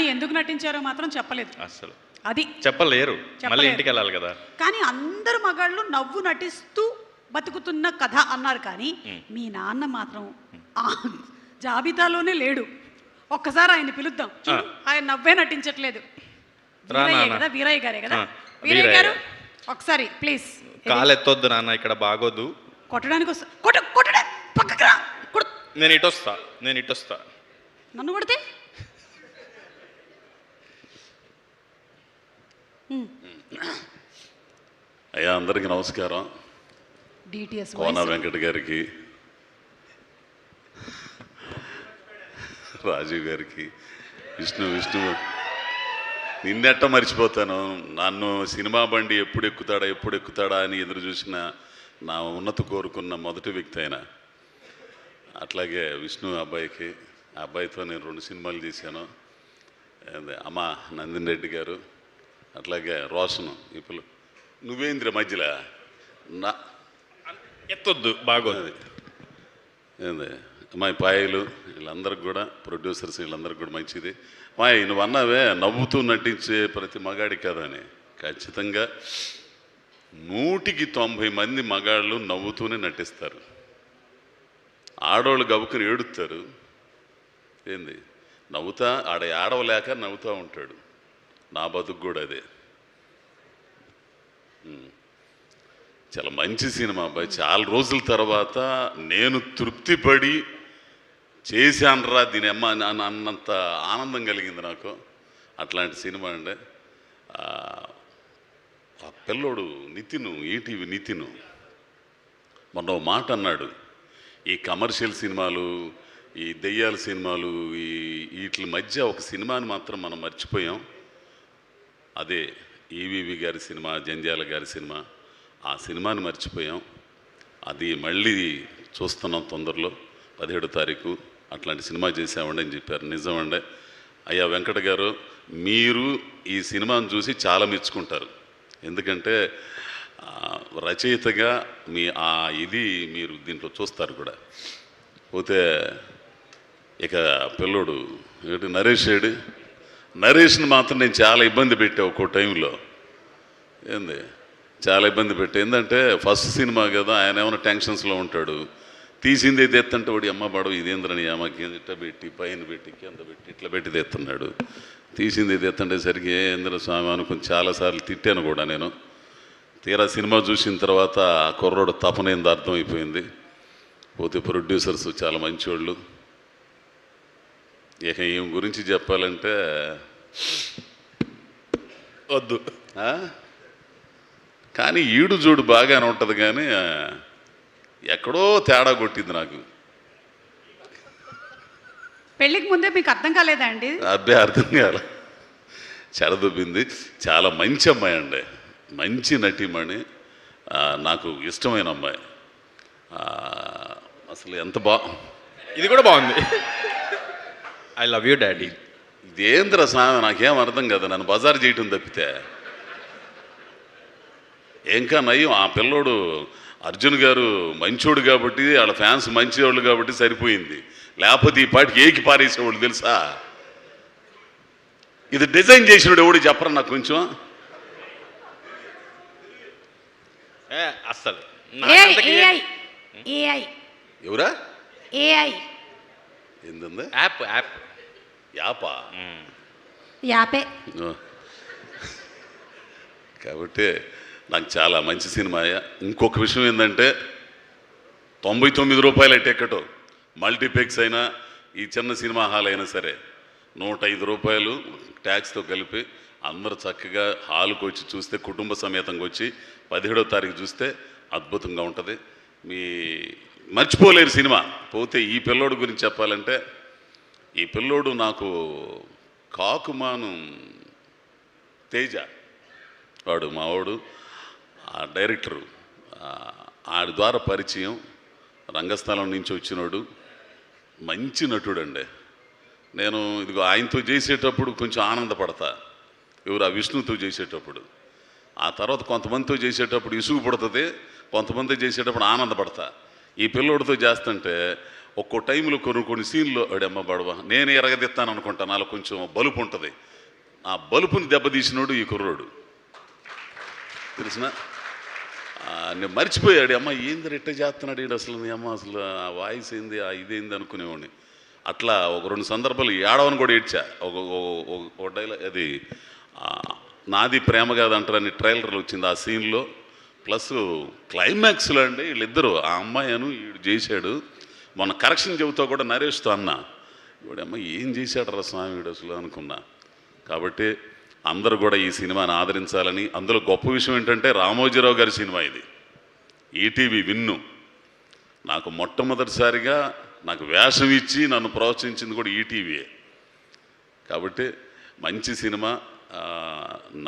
కానీ ఎందుకు నటించారో మాత్రం చెప్పలేదు. అసలు అది చెప్పలేరు, మళ్ళీ ఇంటికి వెళ్ళాలి కదా. కానీ అందరు మగాళ్ళు నవ్వు నటిస్తూ బతుకుతున్న కథ అన్నారు, కానీ మీ నాన్న మాత్రం ఆ జాబితాలోనే లేడు. ఒక్కసారి ఆయన పిలుద్దాం, ఆయన నవ్వే నటించట్లేదు. వీరయ్య కదా, వీరయ్య గారే కదా. వీరయ్య గారు ఒకసారి ప్లీజ్. కాలెత్తొద్దు నాన్న, ఇక్కడ బాగోదు. కొట్టడానికి వస్తా, కొట్టడే పక్కకి రా. నేను ఇటొస్తా. నన్ను కొడితే అయ్యా, అందరికీ నమస్కారం. డిటిఎస్ కోన వెంకట గారికి, రాజీవ్ గారికి, విష్ణు నిన్నెట్ట మర్చిపోతాను. నన్ను సినిమా బండి ఎప్పుడు ఎక్కుతాడా అని ఎదురు చూసిన నా ఉన్నతి కోరుకున్న మొదటి వ్యక్తి అయిన. అట్లాగే విష్ణు అబ్బాయికి, ఆ అబ్బాయితో నేను 2 సినిమాలు తీశాను. అమ్మ నందిని రెడ్డి గారు, అట్లాగే రోషను. ఇప్పుడు నువ్వేంద్ర మధ్యలో నా ఎత్తొద్దు, బాగోదు. ఏంది అమ్మాయి పాయలు, వీళ్ళందరికి కూడా ప్రొడ్యూసర్స్, వీళ్ళందరికీ కూడా మంచిది. అమ్మాయి నువ్వు అన్నావే నవ్వుతూ నటించే ప్రతి మగాడి కదని. ఖచ్చితంగా 100కి 90 మంది మగాళ్ళు నవ్వుతూనే నటిస్తారు. ఆడవాళ్ళు గబుకుని ఏడుస్తారు. ఏంది నవ్వుతా ఆడవలేక నవ్వుతూ ఉంటాడు. నా బతుకు కూడా అదే. చాలా మంచి సినిమా అబ్బాయి. చాలా రోజుల తర్వాత నేను తృప్తిపడి చేశానరా దీని అమ్మ అన్నంత ఆనందం కలిగింది నాకు. అట్లాంటి సినిమా అండి. ఆ పిల్లోడు నితిను, ఈటీవీ నితిను మొన్న మాట అన్నాడు, ఈ కమర్షియల్ సినిమాలు, ఈ దెయ్యాల సినిమాలు, వీటి మధ్య ఒక సినిమాని మాత్రం మనం మర్చిపోయాం. అదే ఈవీవి గారి సినిమా, జంధ్యాల గారి సినిమా. ఆ సినిమాని మర్చిపోయాం. అది మళ్ళీ చూస్తున్నాం తొందరలో, 17వ తారీఖు. అట్లాంటి సినిమా చేసామండి అని చెప్పారు. నిజమండి అయ్యా వెంకట గారు, మీరు ఈ సినిమాను చూసి చాలా మెచ్చుకుంటారు. ఎందుకంటే రచయితగా మీ ఇది మీరు దీంట్లో చూస్తారు కూడా. పోతే ఇక పిల్లోడు నరేష్ని మాత్రం నేను చాలా ఇబ్బంది పెట్టా ఒక్కో టైంలో. ఏంది చాలా ఇబ్బంది పెట్టా. ఏంటంటే ఫస్ట్ సినిమా కదా, ఆయన ఏమైనా టెన్షన్స్లో ఉంటాడు. తీసింది ఇది ఎత్తంటే వాడి అమ్మ పడవ ఇదేంద్రని అమ్మకి ఇట్లా పెట్టి పైన పెట్టి కింద పెట్టి ఇట్లా పెట్టి తెస్తున్నాడు. తీసింది ఇది ఎత్తంటే సరికి ఏంద్ర స్వామి అనుకుని చాలాసార్లు తిట్టాను కూడా నేను. తీరా సినిమా చూసిన తర్వాత ఆ కుర్రోడు తపనేంది అర్థమైపోయింది. పోతే ప్రొడ్యూసర్స్ చాలా మంచివాళ్ళు. ఇక ఏం గురించి చెప్పాలంటే వద్దు, కానీ ఈడు జోడు బాగానే ఉంటుంది, కానీ ఎక్కడో తేడా కొట్టింది నాకు. పెళ్ళికి ముందే మీకు అర్థం కాలేదా అండి? అబ్బే అర్థం కాలే, చెడదొబ్బింది. చాలా మంచి అమ్మాయి అండి, మంచి నటీమణి, నాకు ఇష్టమైన అమ్మాయి. అసలు ఎంత ఇది కూడా బాగుంది. I love you daddy. ఇదేంద్ర స్వామి నాకేం అర్థం కదా, నన్ను బజారు చేయటం తప్పితే. ఇంకా నయ్యం ఆ పిల్లోడు అర్జున్ గారు మంచోడు కాబట్టి, వాళ్ళ ఫ్యాన్స్ మంచివాళ్ళు కాబట్టి సరిపోయింది. లేకపోతే ఈ పాటికి ఏకి పారేసేవాళ్ళు తెలుసా. ఇది డిజైన్ చేసినాడు ఎవడు చెప్పరా నాకు కొంచెం. అస్సలు ఎవరా ఏంది యాపా యాపే. కాబట్టి నాకు చాలా మంచి సినిమా. ఇంకొక విషయం ఏంటంటే 99 రూపాయల టికెట్ మల్టీప్లెక్స్ అయినా, ఈ చిన్న సినిమా హాల్ అయినా సరే 105 రూపాయలు ట్యాక్స్తో కలిపి అందరూ చక్కగా హాల్కి వచ్చి చూస్తే, కుటుంబ సమేతంగా వచ్చి 17వ తారీఖు చూస్తే అద్భుతంగా ఉంటుంది. మర్చిపోలేరు సినిమా. పోతే ఈ పిల్లోడు గురించి చెప్పాలంటే, ఈ పిల్లోడు నాకు కాకుమాను తేజ వాడు మావాడు, ఆ డైరెక్టరు ఆడి ద్వారా పరిచయం, రంగస్థలం నుంచి వచ్చినాడు, మంచి నటుడు అండి. నేను ఇదిగో ఆయనతో చేసేటప్పుడు కొంచెం ఆనందపడతా, ఎవరు ఆ విష్ణుతో చేసేటప్పుడు. ఆ తర్వాత కొంతమందితో చేసేటప్పుడు ఇసుగు పడుతుంది, కొంతమంది చేసేటప్పుడు ఆనందపడతా. ఈ పిల్లోడితో చేస్తుంటే ఒక్కో టైంలో కొన్ని సీన్లో అడమ్మ బడవ నేను ఎరగదిస్తాను అనుకుంటా, నాలో కొంచెం బలుపు ఉంటుంది. ఆ బలుపుని దెబ్బతీసినోడు ఈ కుర్రోడు తెలిసిన. నేను మర్చిపోయాడు, అమ్మ ఏంది రెట్ట చేస్తున్నాడు ఈడు అసలు, నీ అమ్మ అసలు ఆ వాయిస్ ఏంది, ఆ ఇదేంది అనుకునేవాడిని. అట్లా ఒక 2 సందర్భాలు ఏడవని కూడా ఏడ్చా. ఒక డైలాగ్ అది నాది ప్రేమ కాదంటారని ట్రైలర్లు వచ్చింది ఆ సీన్లో. ప్లస్ క్లైమాక్స్లో అండి వీళ్ళిద్దరూ, ఆ అమ్మాయి అను వీడు చేశాడు. మొన్న కరెక్షన్ చెబుతా కూడా నరేష్తో అన్న, వీడమ్మ ఏం చేశాడు రా స్వామి వీడు అసలు అనుకున్నా. కాబట్టి అందరూ కూడా ఈ సినిమాని ఆదరించాలని. అందులో గొప్ప విషయం ఏంటంటే రామోజీరావు గారి సినిమా ఇది, ఈటీవీ విన్ను. నాకు మొట్టమొదటిసారిగా నాకు వేషం ఇచ్చి నన్ను ప్రోత్సహించింది కూడా ఈటీవీయే. కాబట్టి మంచి సినిమా.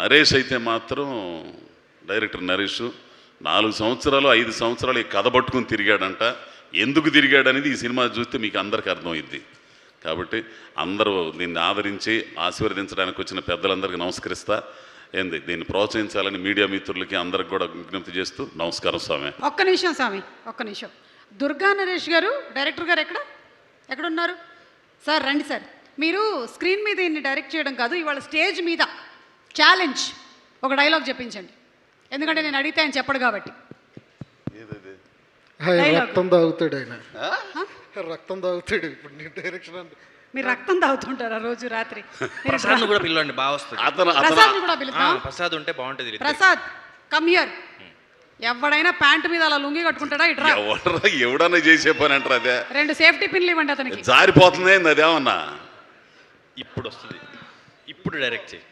నరేష్ అయితే మాత్రం డైరెక్టర్ నరేష్ 4 సంవత్సరాలు 5 సంవత్సరాలు ఈ కథ పట్టుకుని తిరిగాడంట. ఎందుకు తిరిగాడనేది ఈ సినిమా చూస్తే మీకు అందరికీ అర్థమైద్ది. కాబట్టి అందరూ దీన్ని ఆదరించి ఆశీర్వదించడానికి వచ్చిన పెద్దలందరికీ నమస్కరిస్తా. ఏంది దీన్ని ప్రోత్సహించాలని మీడియా మిత్రులకి అందరికి కూడా విజ్ఞప్తి చేస్తూ నమస్కారం స్వామి. ఒక్క నిమిషం స్వామి, ఒక్క నిమిషం. దుర్గా నరేష్ గారు, డైరెక్టర్ గారు ఎక్కడున్నారు సార్? రండి సార్. మీరు స్క్రీన్ మీద ఇన్ని డైరెక్ట్ చేయడం కాదు, ఇవాళ స్టేజ్ మీద ఛాలెంజ్ ఒక డైలాగ్ చెప్పించండి. ఎందుకంటే నేను అడిగితే ఆయన చెప్పడు కాబట్టి. రక్తం తాగుతాడు ఆయన, రక్తం తాగుతాడు. ఇప్పుడు నీ డైరెక్షన్ అంటే మీరు రక్తం తాగుతుంటారా రోజు రాత్రి? ప్రసాద్ కూడా పిలవండి, బాగా వస్తుంది. ప్రసాద్ కూడా పిలుద్దాం. ప్రసాద్ ఉంటే బాగుంటుంది. Prasad come here. ఎవడైనా ప్యాంటు మీద అలా లుంగి కట్టుకుంటాడా? ఇట్రా. ఎవడన్నా చేసే పని అంటారు అదే. 2 సేఫ్టీ పిన్లు ఇవ్వండి అతనికి. జారిపోతుంది అదేమన్నా. ఇప్పుడు వస్తుంది, ఇప్పుడు డైరెక్ట్ చేయి.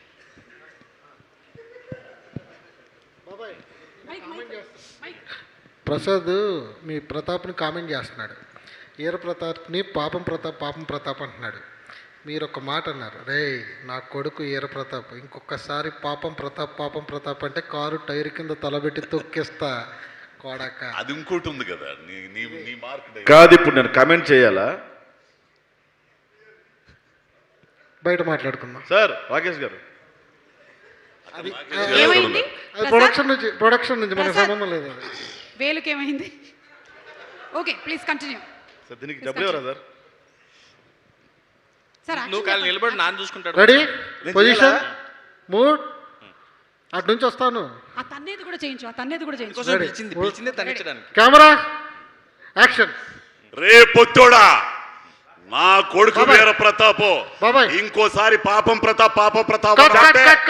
ప్రసాద్ మీ ప్రతాప్ని కామెంట్ చేస్తున్నాడు. ఈర ప్రతాప్ని పాపం ప్రతాప్ అంటున్నాడు. మీరు ఒక మాట అన్నారు, రే నా కొడుకు ఈర ప్రతాప్, ఇంకొకసారి పాపం ప్రతాప్ అంటే కారు టైర్ కింద తలబెట్టి తొక్కిస్తా కోడక. అది ఇంకోటి ఉంది కదా నీ మార్క్ కాదు. ఇప్పుడు నేను కమెంట్ చేయాలా? బయట మాట్లాడుకుందాం సార్. రాకేష్ గారు ఏమైంది? అది ప్రొడక్షన్ నుంచి మనకు సంబంధం లేదు. అది వేలుకి ఏమైంది? Okay please continue. సార్ దీనికి డబ్బులు ఎవరా సార్? సార్ నువ్వు కాలు నిలబడి నాన్న చూసుకుంటాడు. Ready, position, mood. అటు నుంచి వస్తాను. ఆ తన్నేది కూడా చేయించు, ఆ తన్నేది కూడా చేయించు. ఇంకోసారి పిలిచిందే తన్నించడానికి. Camera action. రే పొత్తోడా, నా కొడుకు వీర ప్రతాప్ బాబాయ్ ఇంకోసారి పాపం ప్రతాప్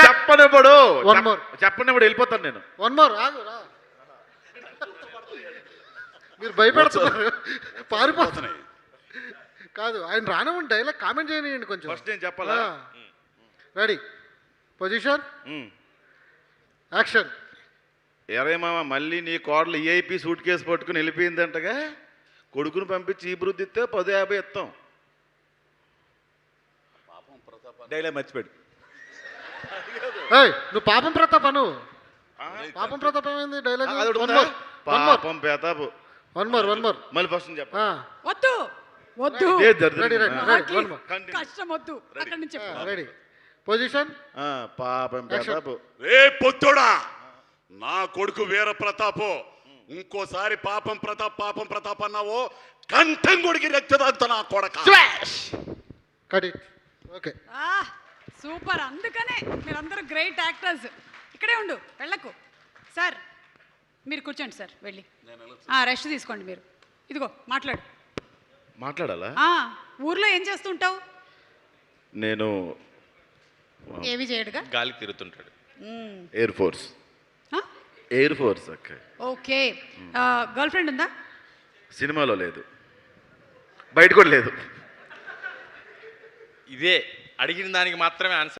చెప్పనివ్వడు. One more. చెప్పనివ్వడు, వెళ్ళిపోతాను నేను. One more. ఆగు రా. మీరు భయపెడుతున్నారు, పారిపోతున్నాయి. కాదు ఆయన రానివ్వండి, డైలాగ్ కామెంట్ చేయనివ్వండి కొంచెం. ఫస్ట్ నేను చెప్పాలా? Ready, position, action. ఎరే మామ, మళ్ళీ నీ కోడలు ఈఐపి సూట్ కేసు పట్టుకుని వెళ్ళిపోయిందంటగా. కొడుకుని పంపించి ఈ బృద్ధి ఇస్తే 10-50 ఇస్తాం. డైలాగ్ మర్చిపోయాడు. నువ్వు పాపం ప్రతాప్ అను. పాపం ప్రతాప్ ఏమైంది డైలాగ్? పాపం ప్రతాప్. వన్ మోర్ మళ్ళీ ఫస్ట్ చెప్ప. వద్దు వద్దు, రెడీ, కష్టం వద్దు. అక్కడి నుంచి చెప్పు. రెడీ, పొజిషన్, పాపం ప్రతాప్. రే పొత్తోడా, నా కొడుకు వీర ప్రతాప్ ఇంకోసారి పాపం ప్రతాప్ అన్నావో కంఠం కొడికి రక్తదంత నా కొడక. కడి. Okay super. అందుకనే మీరందరూ గ్రేట్ యాక్టర్స్. ఇక్కడే ఉండు, వెళ్ళకు. సార్ మీరు కూర్చోండి సార్, వెళ్ళి రెస్ట్ తీసుకోండి. మీరు ఇదిగో మాట్లాడాలా? ఊర్లో ఏం చేస్తుంటావు? నేను ఏవి చేయడుగా, గాలికి తిరుగుతుంటాడు. ఎయిర్ ఫోర్స్ అక్క. ఓకే. గర్ల్ ఫ్రెండ్ ఉందా? సినిమాలో లేదు, బయట కూడా లేదు. ఇదే అడిగిన దానికి మాత్రమే ఆన్సర్.